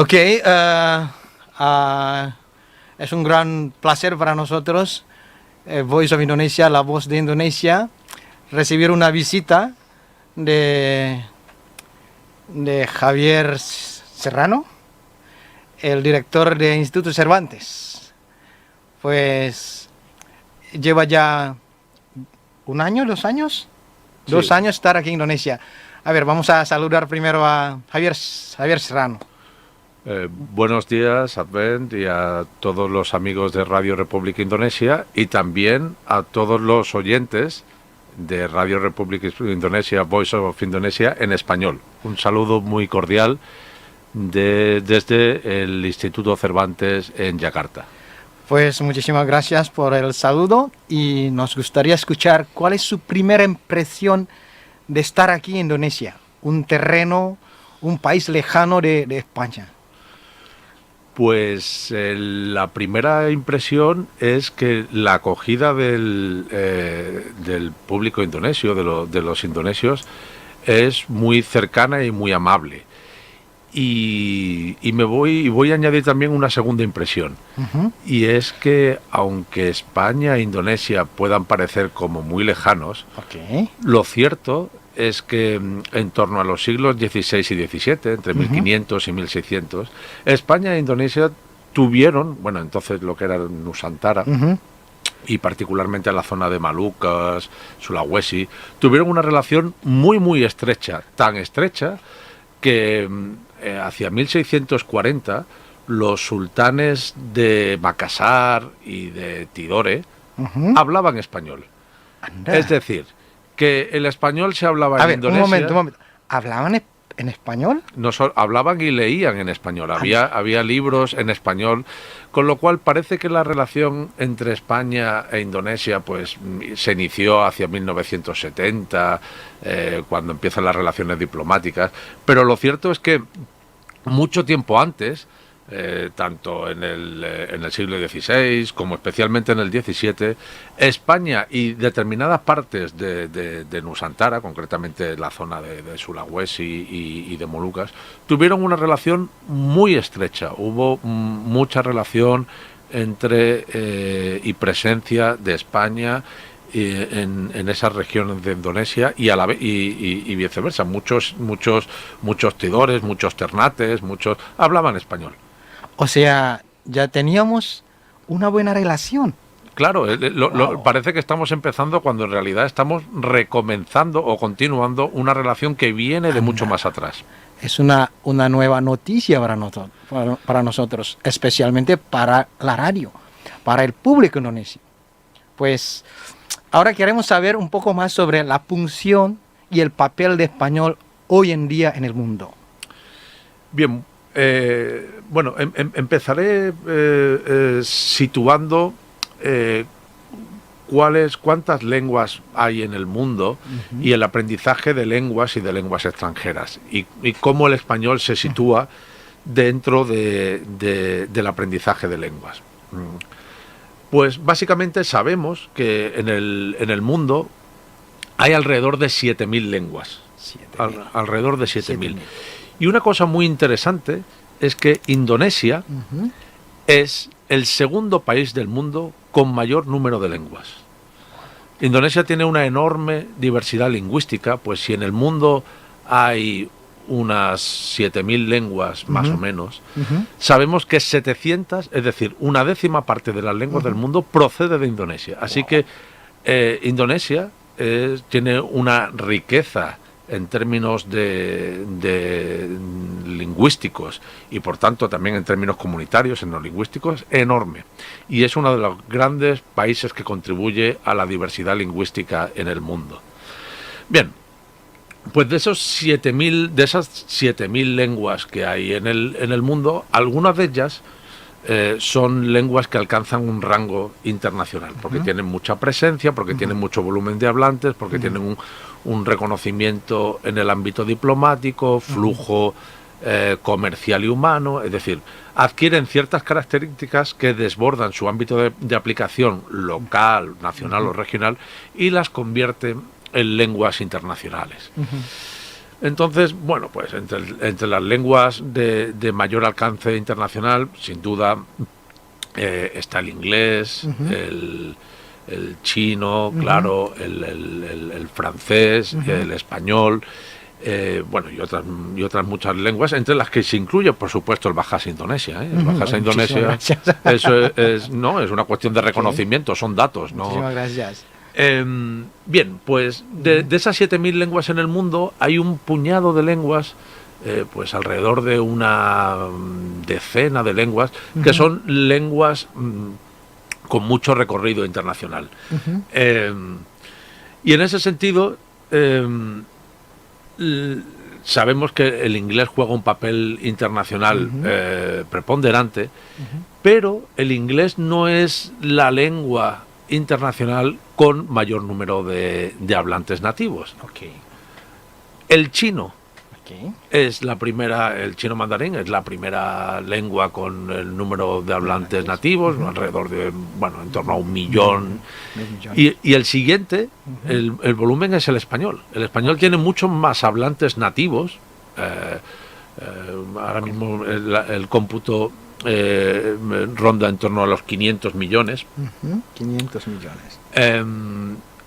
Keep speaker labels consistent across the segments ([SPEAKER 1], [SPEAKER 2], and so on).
[SPEAKER 1] Ok, es un gran placer para nosotros, Voice of Indonesia, la voz de Indonesia, recibir una visita de Javier Serrano, el director de Instituto Cervantes. Pues lleva ya un año, 2 años,
[SPEAKER 2] Sí.
[SPEAKER 1] 2 años estar aquí en Indonesia. A ver, vamos a saludar primero a Javier Serrano.
[SPEAKER 2] Buenos días, Advent, y a todos los amigos de Radio República Indonesia y también a todos los oyentes de Radio República Indonesia, Voice of Indonesia en español. Un saludo muy cordial desde el Instituto Cervantes en Yakarta.
[SPEAKER 1] Pues muchísimas gracias por el saludo y nos gustaría escuchar cuál es su primera impresión de estar aquí en Indonesia, un terreno, un país lejano de España.
[SPEAKER 2] Pues la primera impresión es que la acogida del público indonesio, de los indonesios, es muy cercana y muy amable. Y voy a añadir también una segunda impresión.
[SPEAKER 1] Uh-huh.
[SPEAKER 2] Y es que aunque España e Indonesia puedan parecer como muy lejanos,
[SPEAKER 1] Okay.
[SPEAKER 2] lo cierto es que en torno a los siglos XVI y XVII, entre 1500 y 1600, España e Indonesia tuvieron, bueno, entonces lo que era Nusantara,
[SPEAKER 1] Uh-huh.
[SPEAKER 2] y particularmente en la zona de Malucas, Sulawesi, tuvieron una relación muy, muy estrecha, tan estrecha que hacia 1640 los sultanes de Makassar y de Tidore
[SPEAKER 1] Uh-huh.
[SPEAKER 2] hablaban español.
[SPEAKER 1] Anda.
[SPEAKER 2] Es decir, que el español se hablaba
[SPEAKER 1] A
[SPEAKER 2] en
[SPEAKER 1] ver,
[SPEAKER 2] Indonesia.
[SPEAKER 1] un momento. ¿Hablaban en español?
[SPEAKER 2] No hablaban y leían en español. Había libros en español, con lo cual parece que la relación entre España e Indonesia pues se inició hacia 1970, cuando empiezan las relaciones diplomáticas. Pero lo cierto es que mucho tiempo antes, tanto en el siglo XVI como especialmente en el XVII, España y determinadas partes de Nusantara, concretamente la zona de Sulawesi y de Molucas, tuvieron una relación muy estrecha. Hubo mucha relación entre y presencia de España en esas regiones de Indonesia y a la vez y viceversa. Muchos tidores, muchos ternates, muchos hablaban español.
[SPEAKER 1] O sea, ya teníamos una buena relación.
[SPEAKER 2] Claro,
[SPEAKER 1] Wow.
[SPEAKER 2] parece que estamos empezando cuando en realidad estamos recomenzando o continuando una relación que viene de mucho más atrás.
[SPEAKER 1] Es una nueva noticia para nosotros, especialmente para la radio, para el público indonesio. Pues ahora queremos saber un poco más sobre la función y el papel de español hoy en día en el mundo.
[SPEAKER 2] Bien, bueno, empezaré situando cuántas lenguas hay en el mundo y el aprendizaje de lenguas y de lenguas extranjeras y cómo el español se sitúa dentro del aprendizaje de lenguas. Pues básicamente sabemos que en el mundo hay alrededor de 7.000 lenguas.
[SPEAKER 1] 7.000.
[SPEAKER 2] Alrededor de 7.000.
[SPEAKER 1] 7.000.
[SPEAKER 2] Y una cosa muy interesante es que Indonesia
[SPEAKER 1] Uh-huh.
[SPEAKER 2] es el segundo país del mundo con mayor número de lenguas. Indonesia tiene una enorme diversidad lingüística, pues si en el mundo hay unas 7.000 lenguas más o menos, sabemos que 700, es decir, una décima parte de las lenguas del mundo procede de Indonesia. Así que Indonesia tiene una riqueza en términos de lingüísticos y por tanto también en términos comunitarios, en los lingüísticos, enorme. Y es uno de los grandes países que contribuye a la diversidad lingüística en el mundo. Bien, pues de esas 7.000 lenguas que hay en el mundo, algunas de ellas son lenguas que alcanzan un rango internacional, porque tienen mucha presencia, porque tienen mucho volumen de hablantes, porque tienen un reconocimiento en el ámbito diplomático, flujo comercial y humano, es decir, adquieren ciertas características que desbordan su ámbito de aplicación local, nacional o regional y las convierten en lenguas internacionales. Entonces, bueno, pues entre las lenguas de mayor alcance internacional, sin duda, está el inglés, el chino, claro, el francés, el español, bueno, y otras muchas lenguas, entre las que se incluye, por supuesto, el Bahasa Indonesia. El Bahasa Indonesia, eso no es una cuestión de reconocimiento, son datos, ¿no?
[SPEAKER 1] Muchísimas gracias.
[SPEAKER 2] Bien, pues de esas 7000 lenguas en el mundo, hay un puñado de lenguas, pues alrededor de una decena de lenguas, que son lenguas con mucho recorrido internacional. Y en ese sentido, sabemos que el inglés juega un papel internacional preponderante, pero el inglés no es la lengua internacional con mayor número de hablantes nativos. El chino es la primera, el chino mandarín es la primera lengua con el número de hablantes nativos, alrededor de, bueno, en torno a 1 millón. Y el siguiente, el volumen es el español. El español tiene muchos más hablantes nativos. Ahora mismo el cómputo ronda en torno a los 500 millones.
[SPEAKER 1] 500 millones.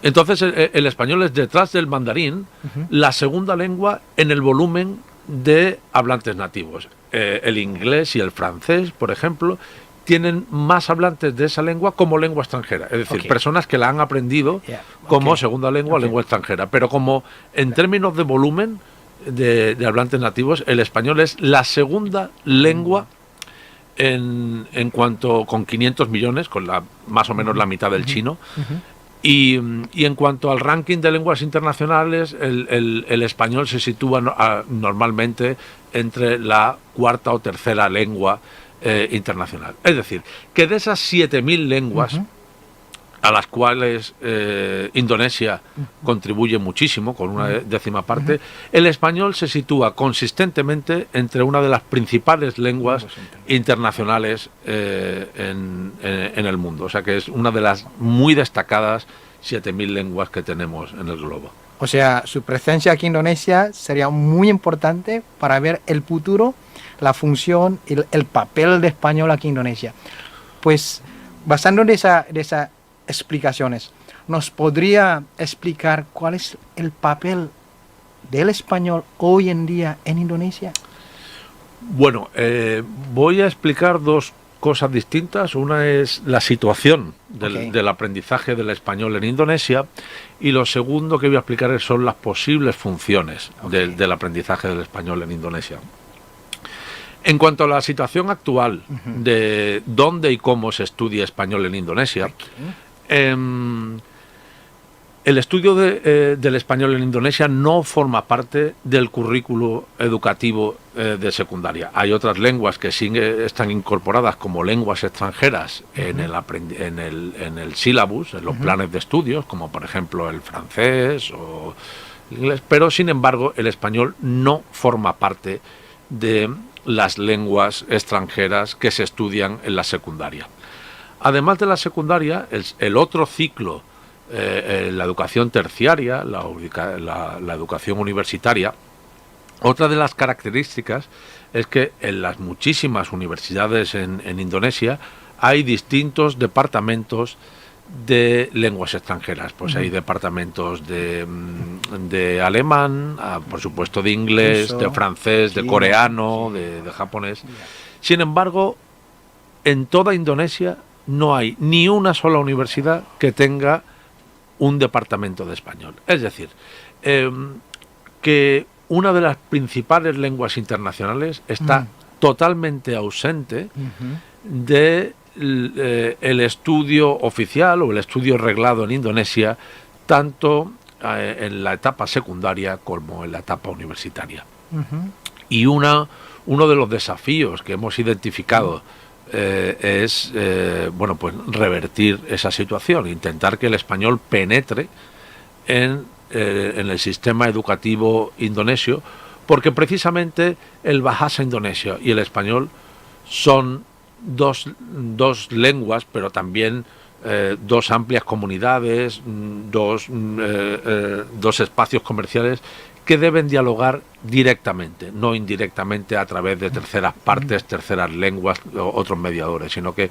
[SPEAKER 2] Entonces el español es, detrás del mandarín, la segunda lengua en el volumen de hablantes nativos. El inglés y el francés, por ejemplo, tienen más hablantes de esa lengua como lengua extranjera. Es decir, personas que la han aprendido como segunda lengua o lengua extranjera. Pero como en términos de volumen de hablantes nativos, el español es la segunda lengua en cuanto, con 500 millones, con más o menos la mitad del chino. Y en cuanto al ranking de lenguas internacionales, el español se sitúa normalmente entre la cuarta o tercera lengua internacional. Es decir, que de esas 7000 lenguas a las cuales Indonesia contribuye muchísimo, con una décima parte, el español se sitúa consistentemente entre una de las principales lenguas internacionales en el mundo. O sea que es una de las muy destacadas 7000 lenguas que tenemos en el globo.
[SPEAKER 1] O sea, su presencia aquí en Indonesia sería muy importante para ver el futuro, la función y el papel de español aquí en Indonesia. Pues, basando en esas explicaciones, ¿nos podría explicar cuál es el papel del español hoy en día en Indonesia?
[SPEAKER 2] Bueno, voy a explicar dos cosas distintas. Una es la situación del aprendizaje del español en Indonesia, y lo segundo que voy a explicar son las posibles funciones del aprendizaje del español en Indonesia. En cuanto a la situación actual de dónde y cómo se estudia español en Indonesia, el estudio del español en Indonesia no forma parte del currículo educativo de secundaria. Hay otras lenguas que sí están incorporadas como lenguas extranjeras en el sílabus, en los planes de estudios, como por ejemplo el francés o el inglés, pero sin embargo el español no forma parte de las lenguas extranjeras que se estudian en la secundaria. Además de la secundaria, el otro ciclo, la educación terciaria, la educación universitaria, otra de las características es que en las muchísimas universidades en Indonesia hay distintos departamentos de lenguas extranjeras. Pues hay departamentos de alemán, por supuesto de inglés, de francés, de coreano, de japonés. Sin embargo, en toda Indonesia no hay ni una sola universidad que tenga un departamento de español. Es decir, que una de las principales lenguas internacionales está totalmente ausente de el estudio oficial o el estudio reglado en Indonesia, tanto en la etapa secundaria como en la etapa universitaria. Y uno de los desafíos que hemos identificado es bueno, pues revertir esa situación, intentar que el español penetre en el sistema educativo indonesio, porque precisamente el Bahasa Indonesia y el español son dos lenguas, pero también dos amplias comunidades, dos espacios comerciales que deben dialogar directamente, no indirectamente a través de terceras partes, terceras lenguas o otros mediadores, sino que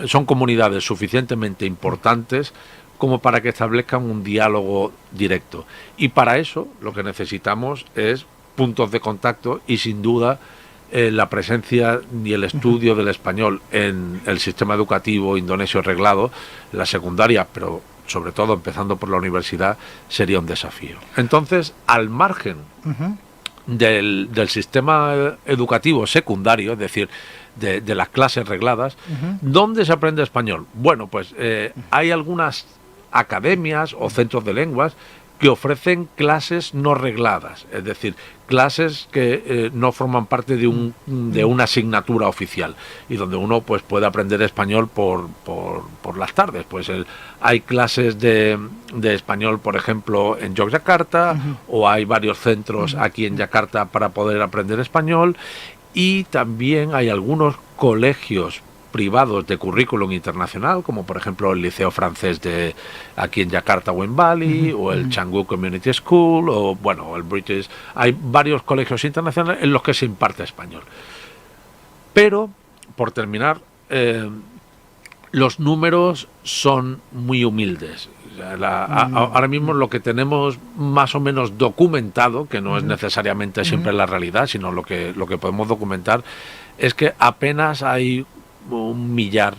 [SPEAKER 2] son comunidades suficientemente importantes como para que establezcan un diálogo directo. Y para eso lo que necesitamos es puntos de contacto y sin duda la presencia y el estudio del español en el sistema educativo indonesio reglado, la secundaria, pero sobre todo empezando por la universidad, sería un desafío. Entonces, al margen del sistema educativo secundario, es decir, de las clases regladas, ¿dónde se aprende español? Bueno, pues hay algunas academias o centros de lenguas que ofrecen clases no regladas, es decir, clases que no forman parte de una asignatura oficial y donde uno pues puede aprender español por las tardes. Pues hay clases de español, por ejemplo, en Yogyakarta, o hay varios centros aquí en Yakarta para poder aprender español, y también hay algunos colegios privados de currículum internacional, como por ejemplo el Liceo Francés de aquí en Yakarta o en Bali, o el Canggu Community School, o bueno, el British. Hay varios colegios internacionales en los que se imparte español. Pero, por terminar, los números son muy humildes. Ahora mismo lo que tenemos más o menos documentado, que no es necesariamente siempre la realidad, sino lo que podemos documentar, es que apenas hay 1 millar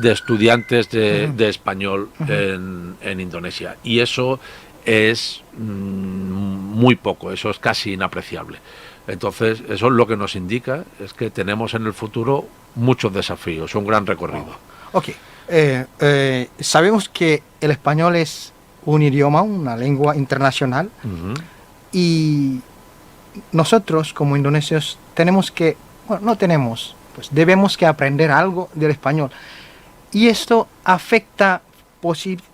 [SPEAKER 2] de estudiantes de español en Indonesia, y eso es muy poco, eso es casi inapreciable. Entonces, eso es lo que nos indica, es que tenemos en el futuro muchos desafíos, un gran recorrido.
[SPEAKER 1] Ok, sabemos que el español es un idioma, una lengua internacional, y nosotros como indonesios pues debemos que aprender algo del español. Y esto afecta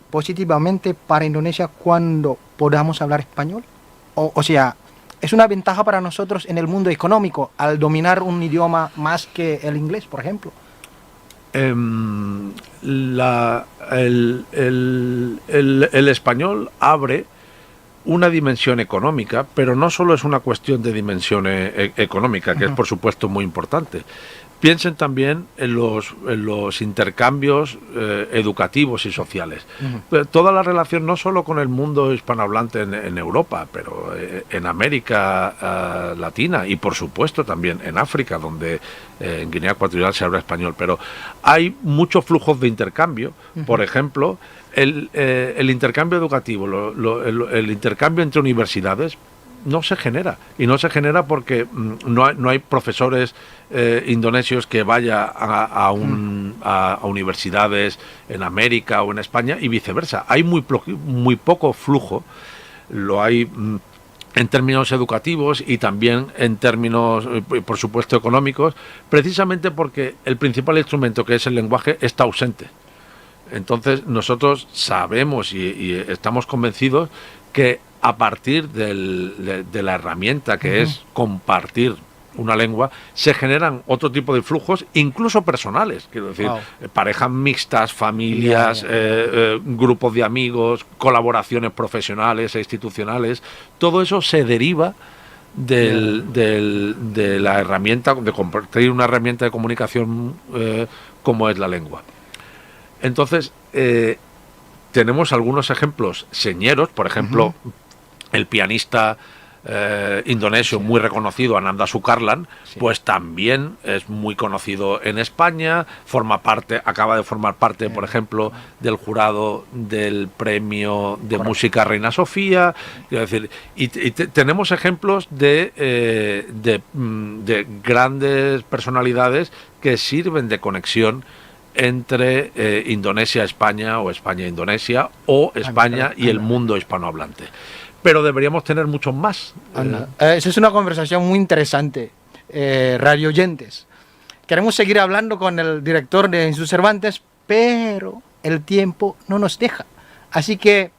[SPEAKER 1] positivamente para Indonesia cuando podamos hablar español. O sea, es una ventaja para nosotros en el mundo económico al dominar un idioma más que el inglés, por ejemplo.
[SPEAKER 2] El español abre una dimensión económica, pero no solo es una cuestión de dimensión económica, que es por supuesto muy importante. Piensen también en los intercambios educativos y sociales. Toda la relación no solo con el mundo hispanohablante en Europa, pero en América Latina y por supuesto también en África, donde en Guinea Ecuatorial se habla español. Pero hay muchos flujos de intercambio. Por ejemplo, el intercambio educativo, el intercambio entre universidades, no se genera, y no se genera porque no hay profesores indonesios que vayan a universidades en América o en España y viceversa. Hay muy poco flujo, lo hay en términos educativos y también en términos, por supuesto, económicos, precisamente porque el principal instrumento, que es el lenguaje, está ausente. Entonces nosotros sabemos y estamos convencidos que a partir de la herramienta que es compartir una lengua, se generan otro tipo de flujos, incluso personales, quiero decir, parejas mixtas, familias, grupos de amigos, colaboraciones profesionales e institucionales. Todo eso se deriva de la herramienta, de compartir una herramienta de comunicación como es la lengua. Entonces, tenemos algunos ejemplos señeros, por ejemplo, el pianista indonesio muy reconocido, Ananda Sukarlan, pues también es muy conocido en España, acaba de formar parte, por ejemplo, del jurado del premio de música Reina Sofía. Quiero decir, y tenemos ejemplos de grandes personalidades que sirven de conexión entre Indonesia-España o España-Indonesia o España y el mundo hispanohablante. Pero deberíamos tener muchos más.
[SPEAKER 1] Esa es una conversación muy interesante, radio oyentes. Queremos seguir hablando con el director de Instituto Cervantes, pero el tiempo no nos deja. Así que,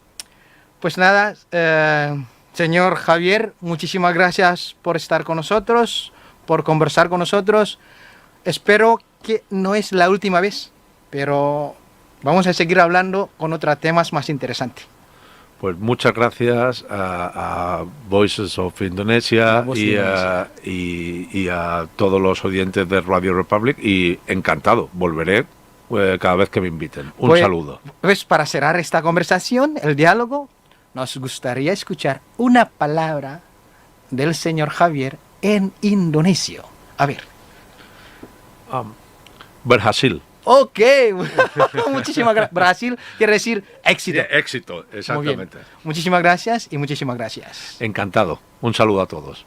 [SPEAKER 1] pues nada, señor Javier, muchísimas gracias por estar con nosotros, por conversar con nosotros. Espero que no es la última vez, pero vamos a seguir hablando con otros temas más interesantes.
[SPEAKER 2] Pues muchas gracias a Voices of Indonesia y a todos los oyentes de Radio Republic, y encantado, volveré cada vez que me inviten. Un saludo.
[SPEAKER 1] Pues para cerrar esta conversación, el diálogo, nos gustaría escuchar una palabra del señor Javier en indonesio. A ver.
[SPEAKER 2] Berhasil.
[SPEAKER 1] Ok, muchísimas gracias. Brasil quiere decir éxito.
[SPEAKER 2] Éxito, exactamente.
[SPEAKER 1] Muchísimas gracias y muchísimas gracias.
[SPEAKER 2] Encantado. Un saludo a todos.